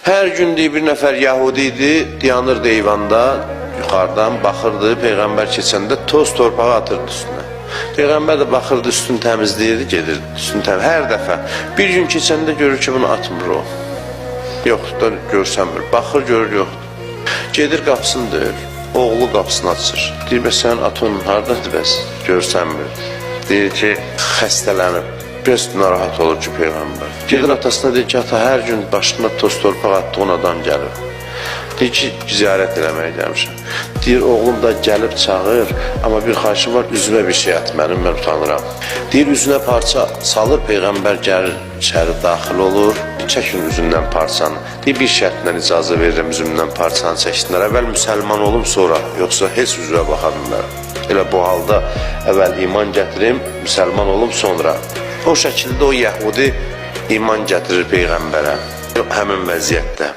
Hər gün deyir, bir nəfər Yahudi idi, dayanırdı eyvanda, yuxarıdan baxırdı, Peyğəmbər keçəndə toz torpağı atırdı üstünə. Peyğəmbər də baxırdı, üstünü təmizləyirdi, gedirdi, üstünü təmizləyirdi. Hər dəfə bir gün keçəndə görür ki, bunu atmır o. Yoxdur da görsənmir, baxır, görür, yoxdur. Gedir qapısını döyür, oğlu qapısını açır. Deyir, bəs sənin atonun haradadır bəs? Görsənmir. Deyir ki, xəstələnib. Biraz narahat olur ki, Peyğəmbər. Gedir atasına, deyir ki, ata hər gün başına toz torpaq attığın adam gəlir. Deyir ki, ziyarət eləməyə gəlmişəm. Deyir, oğlum da gəlib çağır, amma bir xahişim var, üzümə bir şey at mənim, mən utanıram. Deyir, üzünə parça salır, Peyğəmbər gəlir, içəri daxil olur, çəkin üzündən parçanı. Deyir, bir şərtlə icazə verirəm üzümdən parçanı çəksinlər. Əvvəl müsəlman olum, sonra, yoxsa heç üzvə baxa bilmərəm. Elə bu halda əvvəl iman gətirim, müsəlman olum, sonra. O şəkildə o Yəhudi iman gətirir Peyğəmbərə, həmin vəziyyətdə.